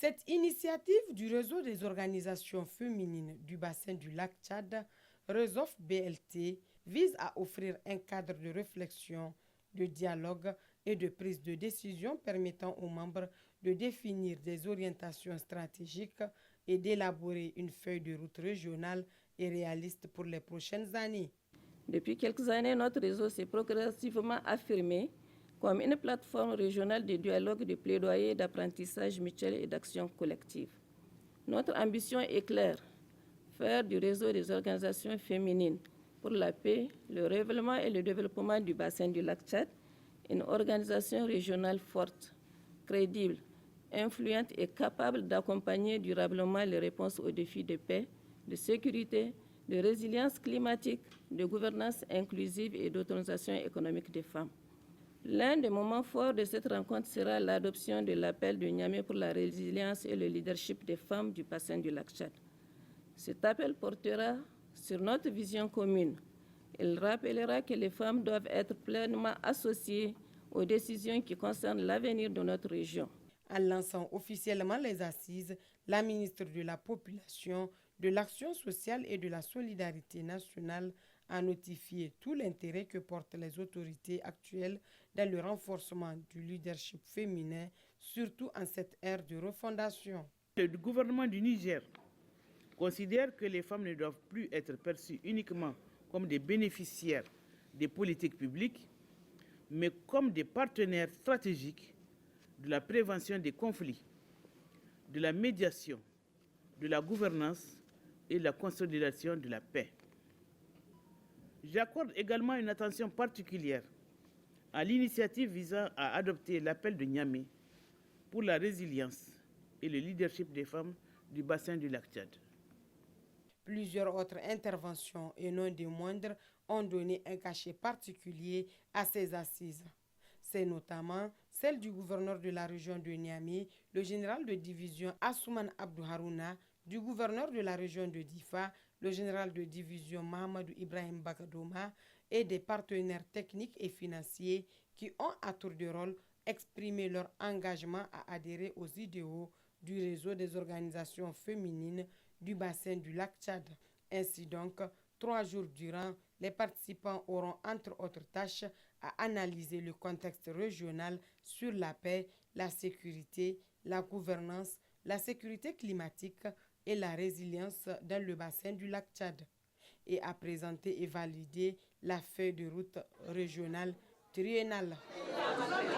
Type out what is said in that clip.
Cette initiative du réseau des organisations féminines du bassin du lac Tchad, RESOF BLT, vise à offrir un cadre de réflexion, de dialogue et de prise de décision permettant aux membres de définir des orientations stratégiques et d'élaborer une feuille de route régionale et réaliste pour les prochaines années. Depuis quelques années, notre réseau s'est progressivement affirmé comme une plateforme régionale de dialogue, de plaidoyer, d'apprentissage mutuel et d'action collective. Notre ambition est claire, faire du réseau des organisations féminines pour la paix, le règlement et le développement du bassin du lac Tchad une organisation régionale forte, crédible, influente et capable d'accompagner durablement les réponses aux défis de paix, de sécurité, de résilience climatique, de gouvernance inclusive et d'autonomisation économique des femmes. L'un des moments forts de cette rencontre sera l'adoption de l'appel de Niamey pour la résilience et le leadership des femmes du bassin du lac Tchad. Cet appel portera sur notre vision commune. Il rappellera que les femmes doivent être pleinement associées aux décisions qui concernent l'avenir de notre région. En lançant officiellement les assises, la ministre de la Population, de l'Action sociale et de la solidarité nationale a notifié tout l'intérêt que portent les autorités actuelles dans le renforcement du leadership féminin, surtout en cette ère de refondation. Le gouvernement du Niger considère que les femmes ne doivent plus être perçues uniquement comme des bénéficiaires des politiques publiques, mais comme des partenaires stratégiques de la prévention des conflits, de la médiation, de la gouvernance et de la consolidation de la paix. J'accorde également une attention particulière à l'initiative visant à adopter l'appel de Niamey pour la résilience et le leadership des femmes du bassin du lac Tchad. Plusieurs autres interventions, et non des moindres, ont donné un cachet particulier à ces assises. C'est notamment celle du gouverneur de la région de Niamey, le général de division Assouman Abdou Harouna, du gouverneur de la région de Difa, le général de division Mahamadou Ibrahim Bagadouma, et des partenaires techniques et financiers qui ont à tour de rôle exprimé leur engagement à adhérer aux idéaux du réseau des organisations féminines du bassin du lac Tchad. Ainsi donc, 3 jours durant, les participants auront entre autres tâches à analyser le contexte régional sur la paix, la sécurité, la gouvernance, la sécurité climatique et la résilience dans le bassin du lac Tchad, et à présenter et valider la feuille de route régionale triennale.